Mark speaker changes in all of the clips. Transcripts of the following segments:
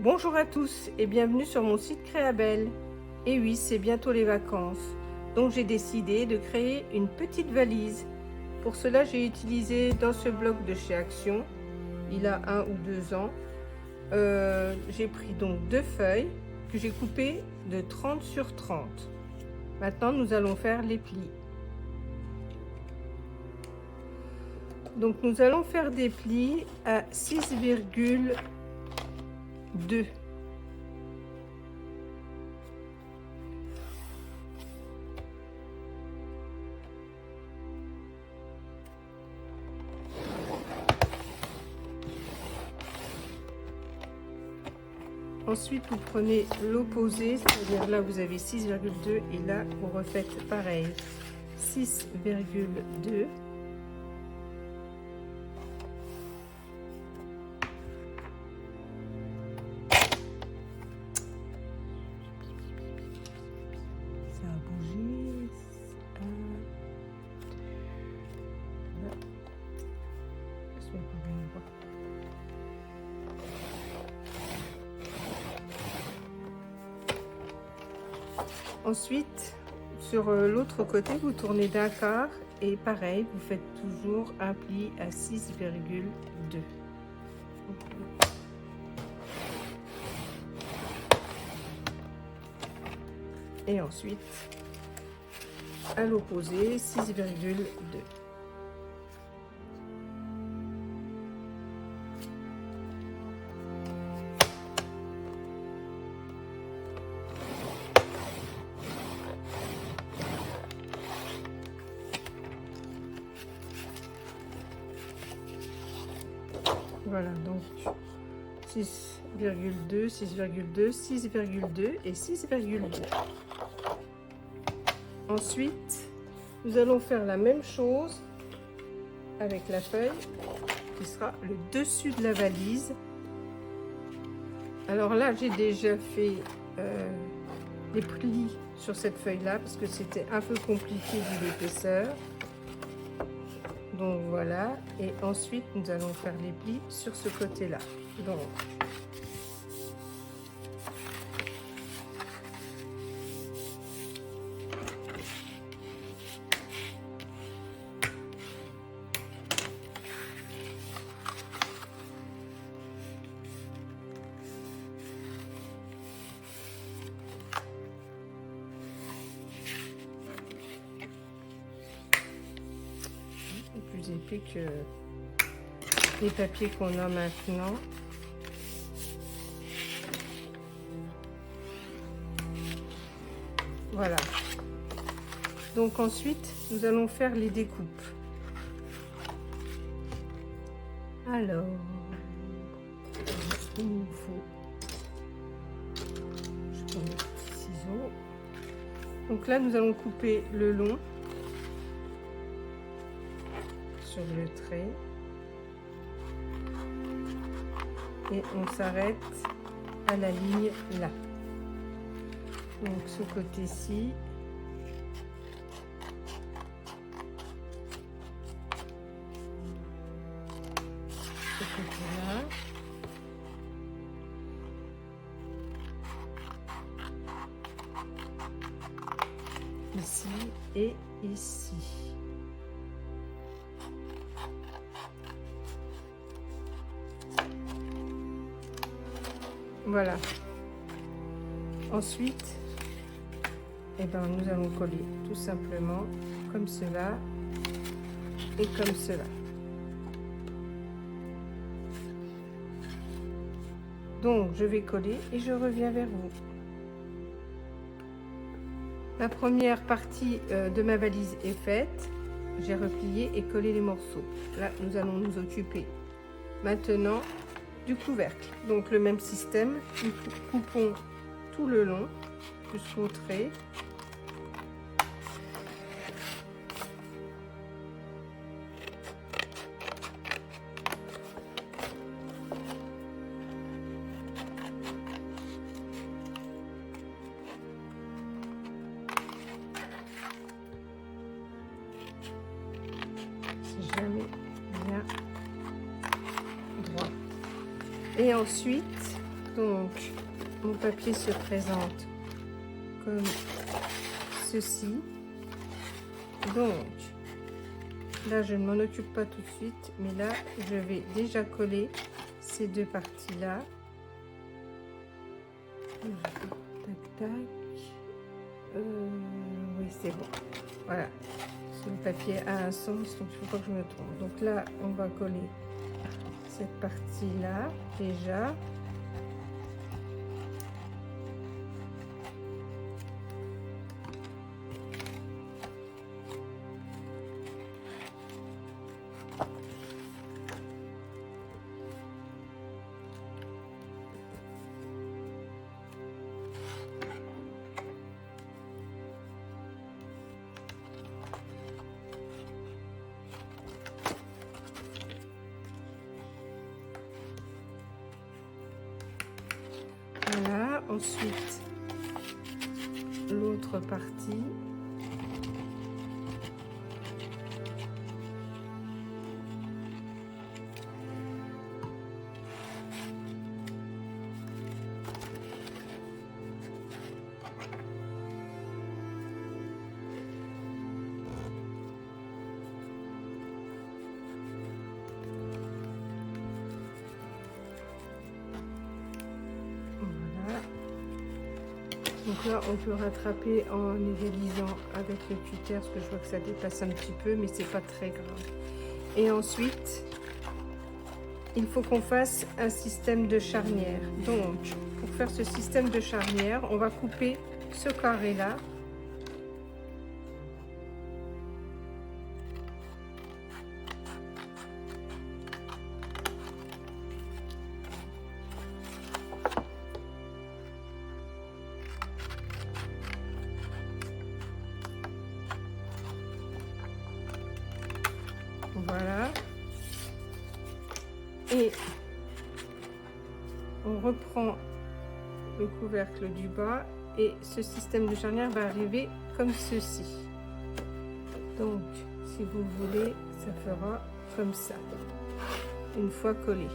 Speaker 1: Bonjour à tous et bienvenue sur mon site Créabelle. Et oui, c'est bientôt les vacances, donc j'ai décidé de créer une petite valise. Pour cela, j'ai utilisé dans ce bloc de chez Action, il a 1 ou 2 ans. J'ai pris donc 2 feuilles que j'ai coupées de 30 sur 30. Maintenant, nous allons faire les plis. Donc nous allons faire des plis à 6,2. Ensuite, vous prenez l'opposé, c'est-à-dire là vous avez 6,2 et là vous refaites pareil, 6,2. Ça a bougé. Ensuite, sur l'autre côté, vous tournez d'un quart et pareil, vous faites toujours un pli à 6,2. Et ensuite, à l'opposé, 6,2. Voilà, donc 6,2, 6,2, 6,2 et 6,2. Ensuite, nous allons faire la même chose avec la feuille qui sera le dessus de la valise. Alors là, j'ai déjà fait des plis sur cette feuille-là parce que c'était un peu compliqué vu l'épaisseur. Donc voilà, et ensuite nous allons faire les plis sur ce côté-là. Donc plus épais que les papiers qu'on a maintenant. Voilà. Donc ensuite, nous allons faire les découpes. Alors, il nous faut, je prends mes petits ciseaux. Donc là, nous allons couper le long sur le trait et on s'arrête à la ligne là. Donc ce côté-ci, ce côté-là, ici et ici. Voilà. Ensuite, eh ben, nous allons coller tout simplement comme cela et comme cela. Donc, je vais coller et je reviens vers vous. La première partie de ma valise est faite. J'ai replié et collé les morceaux. Là, nous allons nous occuper maintenant du couvercle. Donc le même système, nous coupons tout le long jusqu'au trait. C'est jamais bien droit. Et ensuite, Donc, mon papier se présente comme ceci. Donc, là, je ne m'en occupe pas tout de suite, mais là, je vais déjà coller ces deux parties-là. Tac, tac. Oui, c'est bon. Voilà. Le papier a un sens, donc il ne faut pas que je me trompe. Donc là, on va coller cette partie-là, déjà. Voilà, ensuite l'autre partie. Donc là, on peut rattraper en égalisant avec le cutter, parce que je vois que ça dépasse un petit peu, mais c'est pas très grave. Et ensuite, il faut qu'on fasse un système de charnière. Donc, pour faire ce système de charnière, on va couper ce carré-là. Voilà. Et on reprend le couvercle du bas et ce système de charnière va arriver comme ceci. Donc, si vous voulez, ça fera comme ça, une fois collé.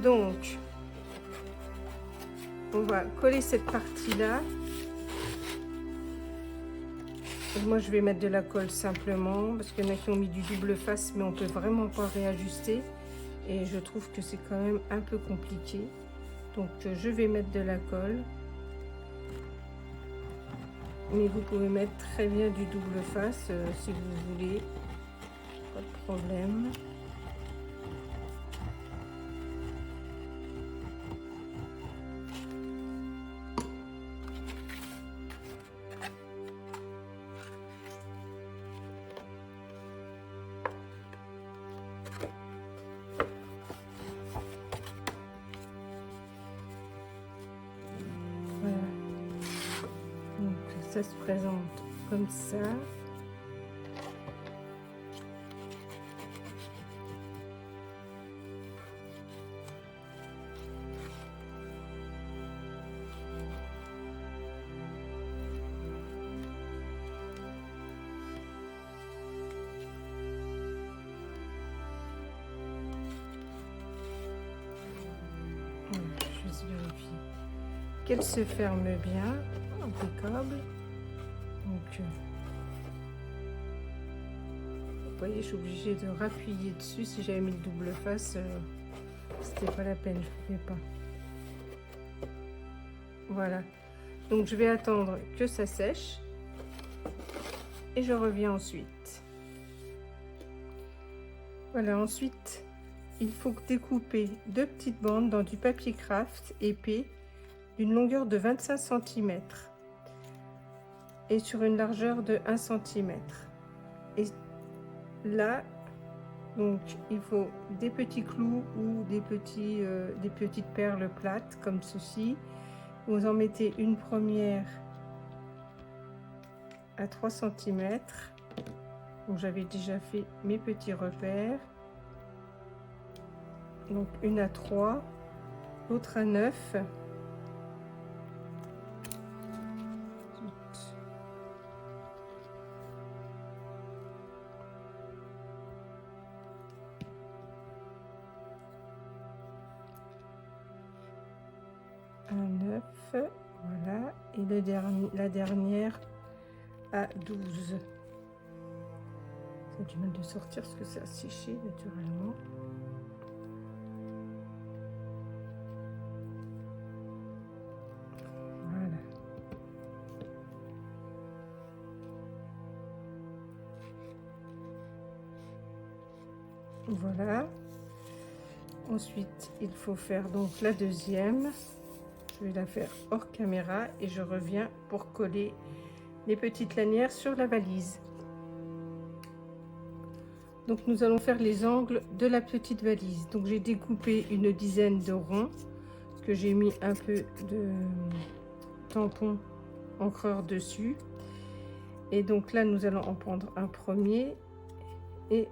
Speaker 1: Donc, on va coller cette partie-là. Moi, je vais mettre de la colle simplement, parce qu'il y en a qui ont mis du double face, mais on peut vraiment pas réajuster. Et je trouve que c'est quand même un peu compliqué. Donc, je vais mettre de la colle. Mais vous pouvez mettre très bien du double face si vous voulez. Pas de problème. Ça se présente comme ça. Je vais vérifier qu'elle se ferme bien, impeccable. Donc, vous voyez, je suis obligée de rappuyer dessus. Si j'avais mis le double face, c'était pas la peine, je ne pouvais pas. Voilà. Donc, je vais attendre que ça sèche et je reviens ensuite. Voilà, ensuite, il faut découper deux petites bandes dans du papier craft épais d'une longueur de 25 cm. Et sur une largeur de 1 cm. Et là, donc, il faut des petits clous ou des petites perles plates comme ceci. Vous en mettez une première à 3 cm. Donc, j'avais déjà fait mes petits repères. Donc, une à 3, l'autre à 9. 9, voilà, et la dernière à 12. C'est du mal de sortir parce que ça a séché naturellement. Voilà. Voilà. Ensuite, il faut faire donc la deuxième. Je vais la faire hors caméra et je reviens pour coller les petites lanières sur la valise. Donc nous allons faire les angles de la petite valise. Donc j'ai découpé une dizaine de ronds parce que j'ai mis un peu de tampon encreur dessus. Et donc là nous allons en prendre un premier. Et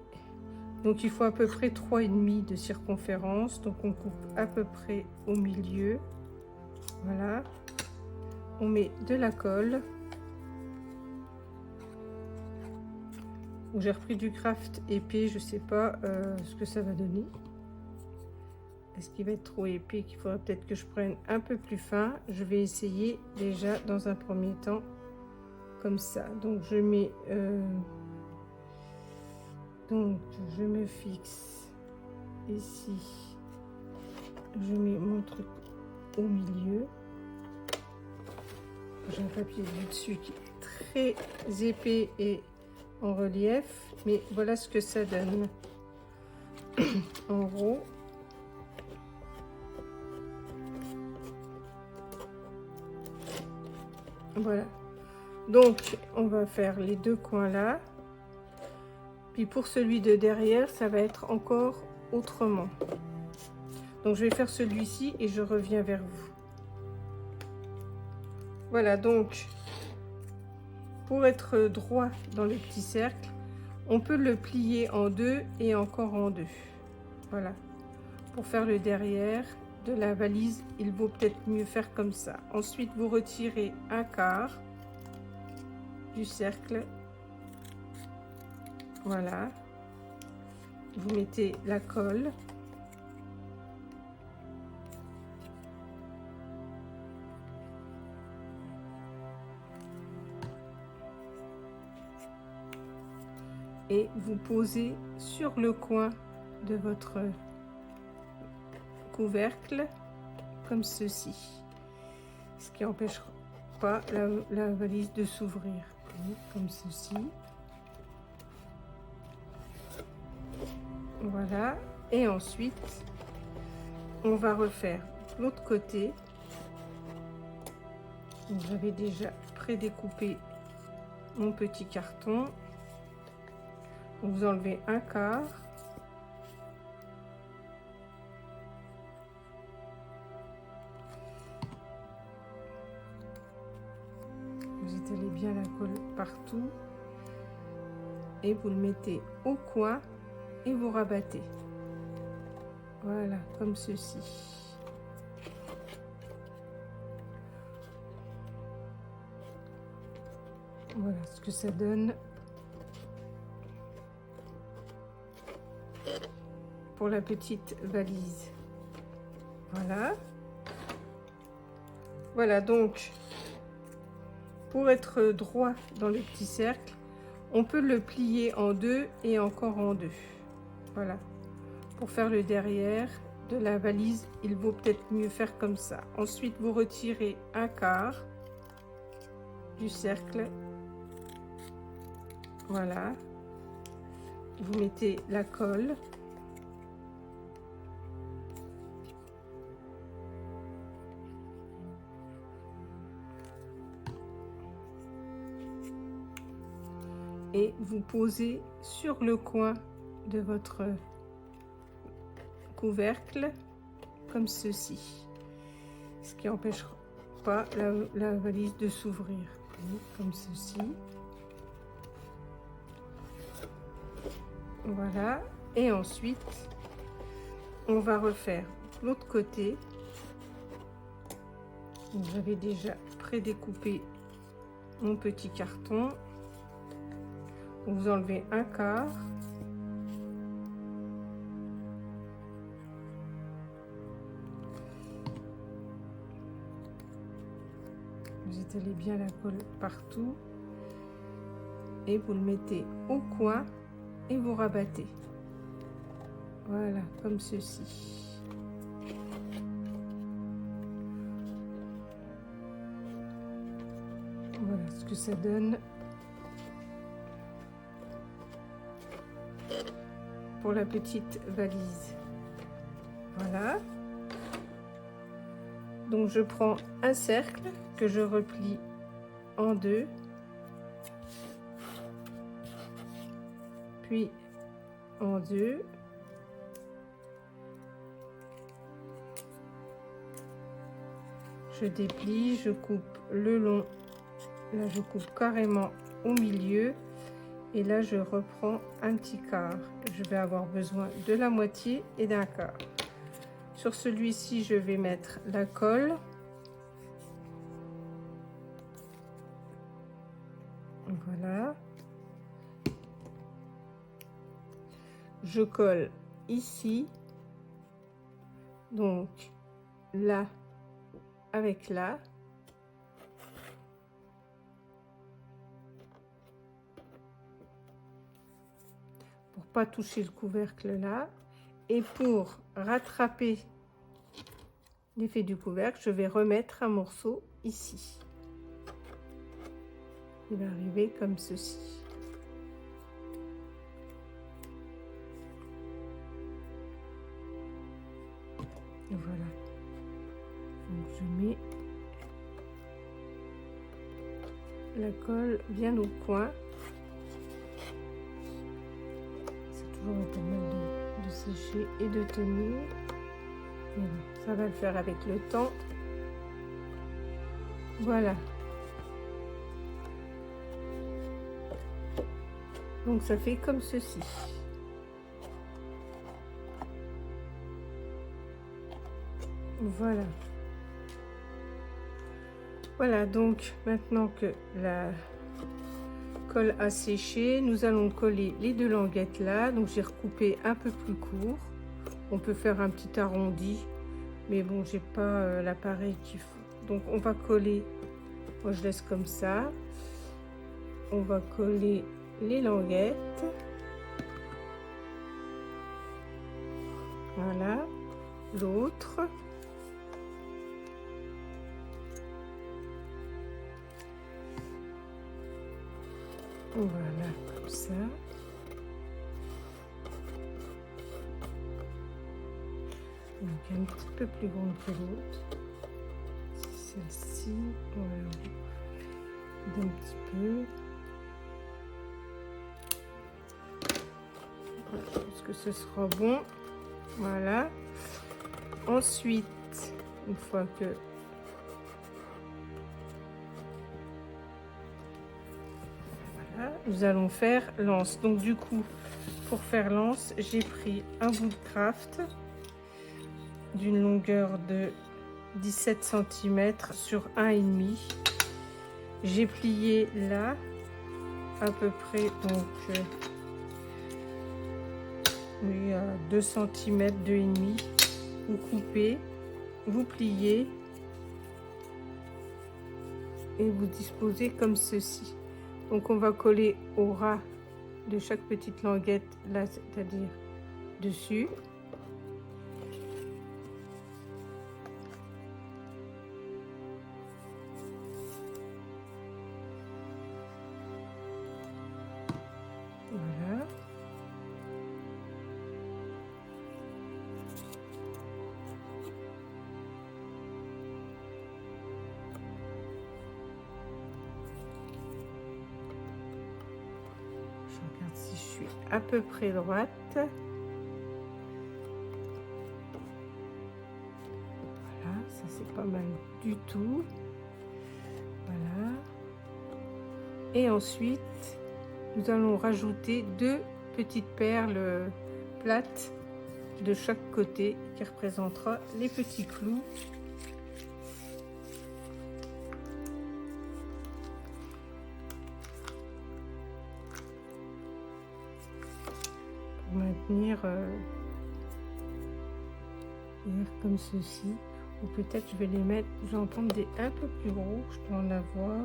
Speaker 1: donc il faut à peu près 3,5 de circonférence. Donc on coupe à peu près au milieu. Voilà. On met de la colle. J'ai repris du craft épais, je sais pas ce que ça va donner. Est-ce qu'il va être trop épais, qu'il faudra peut-être que je prenne un peu plus fin? Je vais essayer déjà dans un premier temps comme ça. Donc je mets donc je me fixe ici, je mets mon truc au milieu. J'ai un papier du dessus qui est très épais et en relief, mais voilà ce que ça donne en gros. Voilà, donc on va faire les deux coins là, puis pour celui de derrière ça va être encore autrement. Donc je vais faire celui-ci et je reviens vers vous. Voilà, donc pour être droit dans le petit cercle, on peut le plier en deux et encore en deux. Voilà, pour faire le derrière de la valise, il vaut peut-être mieux faire comme ça. Ensuite, vous retirez un quart du cercle. Voilà, vous mettez la colle. Et vous posez sur le coin de votre couvercle comme ceci, ce qui n'empêchera pas la valise de s'ouvrir, comme ceci. Voilà, et ensuite on va refaire l'autre côté. J'avais déjà prédécoupé mon petit carton. Vous enlevez un quart. Vous étalez bien la colle partout. Et vous le mettez au coin et vous rabattez. Voilà, comme ceci. Voilà ce que ça donne pour la petite valise. Voilà. Voilà, donc pour être droit dans le petit cercle, on peut le plier en deux et encore en deux. Voilà, pour faire le derrière de la valise, il vaut peut-être mieux faire comme ça. Ensuite, vous retirez un quart du cercle. Voilà, vous mettez la colle. Et vous posez sur le coin de votre couvercle comme ceci, ce qui n'empêchera pas la valise de s'ouvrir, comme ceci. Voilà, et ensuite on va refaire l'autre côté. J'avais déjà prédécoupé mon petit carton. Vous enlevez un quart. étalez bien la colle partout et vous le mettez au coin et vous rabattez. Voilà, comme ceci. Voilà ce que ça donne pour la petite valise. Voilà. Donc je prends un cercle que je replie en deux, puis en deux, je déplie, je coupe le long, là je coupe carrément au milieu et là je reprends un petit quart. Je vais avoir besoin de la moitié et d'un quart. Sur celui-ci je vais mettre la colle. Voilà. Je colle ici, donc là avec là. Pour pas toucher le couvercle là. Et pour rattraper l'effet du couvercle, je vais remettre un morceau ici. Il va arriver comme ceci. Et voilà. Donc je mets la colle bien au coin. C'est toujours un peu mal de sécher et de tenir. Et bon, ça va le faire avec le temps. Voilà. Donc ça fait comme ceci. Voilà. Voilà, donc maintenant que la colle a séché, nous allons coller les deux languettes là. Donc j'ai recoupé un peu plus court. On peut faire un petit arrondi, mais bon, j'ai pas l'appareil qu'il faut. Donc on va coller, moi je laisse comme ça. On va coller les languettes. Voilà, l'autre. Voilà, comme ça. Donc un petit peu plus grande que l'autre. Celle-ci, voilà. D'un petit peu. Voilà, je pense que ce sera bon. Voilà. Ensuite, une fois que voilà, nous allons faire l'anse. Donc du coup, pour faire l'anse, j'ai pris un bout de craft d'une longueur de 17 cm sur 1,5. J'ai plié là à peu près, donc oui, à 2 cm, 2,5. Vous coupez, vous pliez et vous disposez comme ceci. Donc on va coller au ras de chaque petite languette là, c'est-à-dire dessus. Voilà. Je regarde si je suis à peu près droite. Voilà, ça c'est pas mal du tout. Voilà. Et ensuite, nous allons rajouter 2 petites perles plates de chaque côté qui représentera les petits clous. Pour maintenir comme ceci. Ou peut-être je vais les mettre, je vais en prendre des un peu plus gros, je peux en avoir.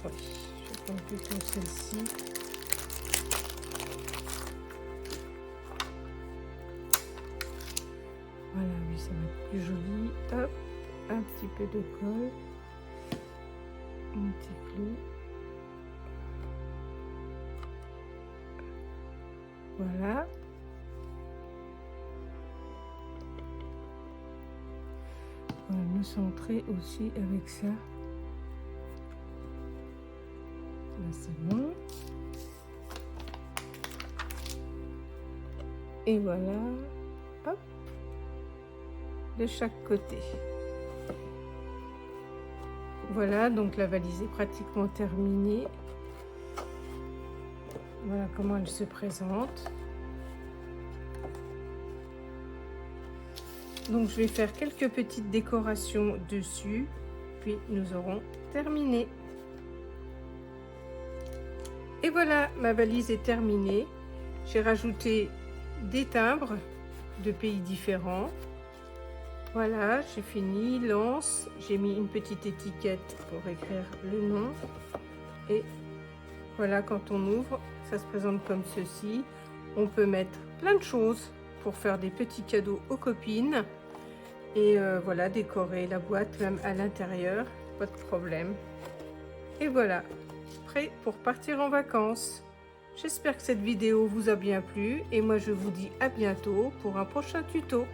Speaker 1: Oui, je vais prendre plutôt celle-ci. Voilà, oui, ça va être plus joli. Hop, un petit peu de colle. Un petit clou. Voilà. On va me centrer aussi avec ça. Là, c'est bon. Et voilà. Hop. De chaque côté. Voilà, donc la valise est pratiquement terminée. Voilà comment elle se présente. Donc je vais faire quelques petites décorations dessus, puis nous aurons terminé. Et voilà, ma valise est terminée. J'ai rajouté des timbres de pays différents. Voilà, j'ai fini, lance, j'ai mis une petite étiquette pour écrire le nom. Et voilà, quand on ouvre, ça se présente comme ceci. On peut mettre plein de choses pour faire des petits cadeaux aux copines. Et voilà, décorer la boîte même à l'intérieur, pas de problème. Et voilà, prêt pour partir en vacances. J'espère que cette vidéo vous a bien plu et moi je vous dis à bientôt pour un prochain tuto.